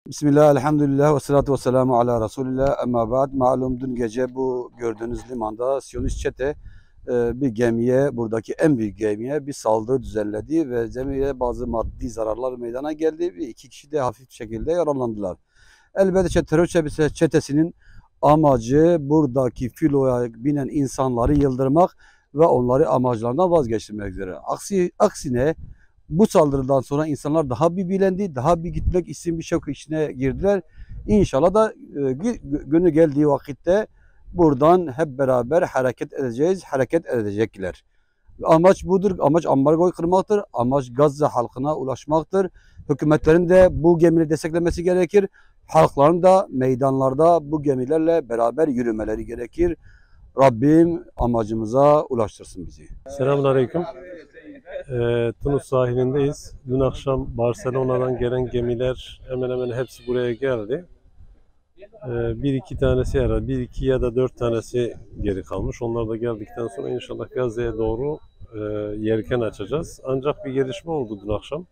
Bismillah, elhamdülillah ve salatu ve selamu ala Resulillah. Ama ba'd, malum dün gece bu gördüğünüz limanda Siyonist çete bir gemiye, buradaki en büyük gemiye bir saldırı düzenledi ve gemiye bazı maddi zararlar meydana geldi ve 2 kişi de hafif şekilde yaralandılar. Elbette terör çetesinin amacı buradaki filoya binen insanları yıldırmak ve onları amaclarından vazgeçirmek üzere. Aksine bu saldırıdan sonra insanlar daha bir bilendi, daha bir gitmek isim bir şok içine girdiler. İnşallah da günü geldiği vakitte buradan hep beraber hareket edeceğiz, hareket edecekler. Amaç budur, amaç ambargoyu kırmaktır, amaç Gazze halkına ulaşmaktır. Hükümetlerin de bu gemileri desteklemesi gerekir. Halkların da meydanlarda bu gemilerle beraber yürümeleri gerekir. Rabbim amacımıza ulaştırsın bizi. Selamünaleyküm. Tunus sahilindeyiz. Dün akşam Barcelona'dan gelen gemiler hemen hemen hepsi buraya geldi. Bir iki tanesi herhalde, bir iki ya da 4 tanesi geri kalmış. Onlar da geldikten sonra inşallah Gazze'ye doğru yelken açacağız. Ancak bir gelişme oldu dün akşam.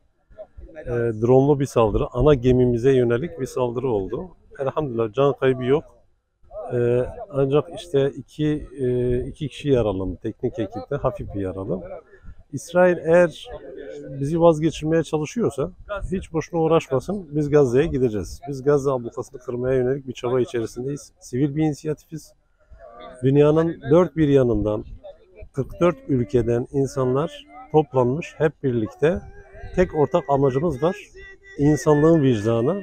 Dronlu bir saldırı, ana gemimize yönelik bir saldırı oldu. Elhamdülillah can kaybı yok. Ancak işte iki kişi yaralandı teknik ekipte, hafif bir yaralı. İsrail eğer bizi vazgeçirmeye çalışıyorsa hiç boşuna uğraşmasın. Biz Gazze'ye gideceğiz. Biz Gazze ablukasını kırmaya yönelik bir çaba içerisindeyiz. Sivil bir inisiyatifiz. Dünyanın dört bir yanından 44 ülkeden insanlar toplanmış hep birlikte. Tek ortak amacımız var. İnsanlığın vicdanı.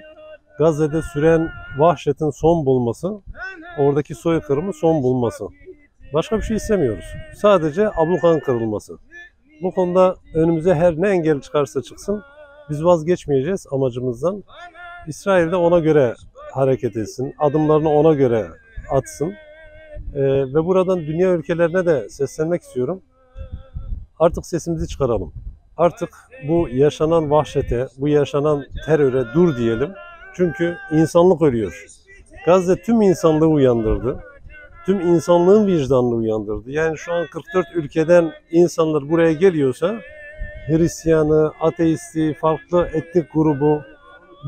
Gazze'de süren vahşetin son bulması, oradaki soykırımın son bulması. Başka bir şey istemiyoruz. Sadece ablukanın kırılması. Bu konuda önümüze her ne engel çıkarsa çıksın, biz vazgeçmeyeceğiz amacımızdan. İsrail de ona göre hareket etsin, adımlarını ona göre atsın. Ve buradan dünya ülkelerine de seslenmek istiyorum. Artık sesimizi çıkaralım. Artık bu yaşanan vahşete, bu yaşanan teröre dur diyelim. Çünkü insanlık ölüyor. Gazze tüm insanlığı uyandırdı. Tüm insanlığın vicdanını uyandırdı. Yani şu an 44 ülkeden insanlar buraya geliyorsa Hristiyanı, ateisti, farklı etnik grubu,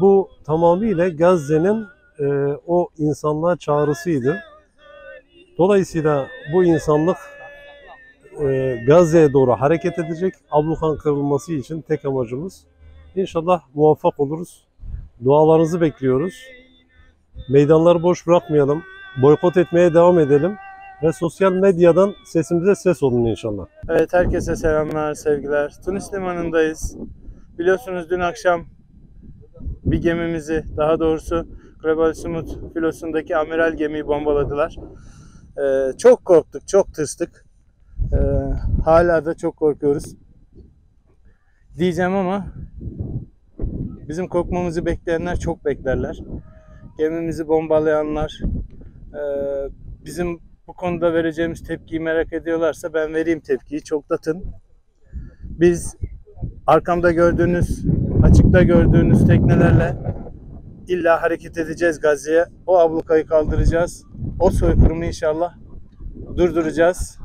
bu tamamıyla Gazze'nin o insanlığa çağrısıydı. Dolayısıyla bu insanlık Gazze'ye doğru hareket edecek. Ablukan kırılması için tek amacımız. İnşallah muvaffak oluruz. Dualarınızı bekliyoruz. Meydanları boş bırakmayalım. Boykot etmeye devam edelim. Ve sosyal medyadan sesimize ses olun inşallah. Evet, herkese selamlar, sevgiler. Tunus limanındayız. Biliyorsunuz dün akşam bir gemimizi, daha doğrusu Global Smooth filosundaki amiral gemiyi bombaladılar. Çok korktuk, çok tırstık. Hala da çok korkuyoruz diyeceğim ama bizim korkmamızı bekleyenler çok beklerler. Gemimizi bombalayanlar, bizim bu konuda vereceğimiz tepkiyi merak ediyorlarsa ben vereyim tepkiyi. Çoklatın. Biz arkamda gördüğünüz, açıkta gördüğünüz teknelerle illa hareket edeceğiz Gazze'ye. O ablukayı kaldıracağız. O soykırımı inşallah durduracağız.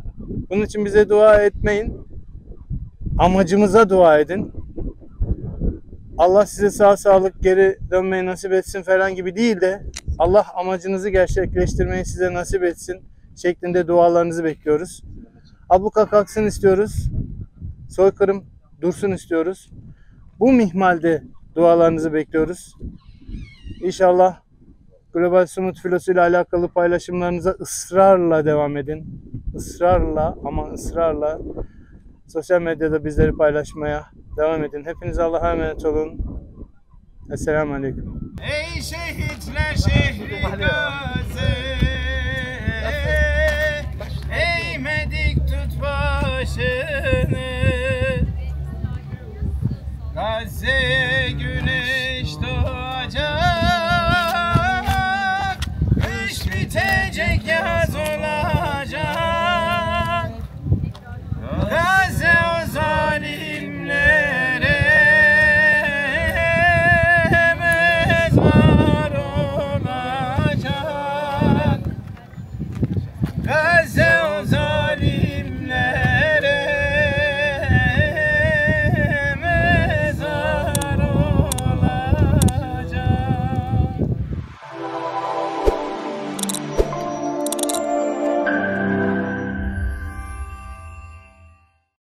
Bunun için bize dua etmeyin. Amacımıza dua edin. Allah size sağ sağlık geri dönmeyi nasip etsin falan gibi değil de Allah amacınızı gerçekleştirmeyi size nasip etsin şeklinde dualarınızı bekliyoruz. Abluka kalksın istiyoruz. Soykırım dursun istiyoruz. Bu mihmalde dualarınızı bekliyoruz. İnşallah Global Smooth filosuyla alakalı paylaşımlarınıza ısrarla devam edin. Israrla ama ısrarla sosyal medyada bizleri paylaşmaya devam edin. Hepiniz Allah'a emanet olun. Esselamu Aleyküm. Ey şehitler şehri Gazze, eğmedik tut başını Gazze.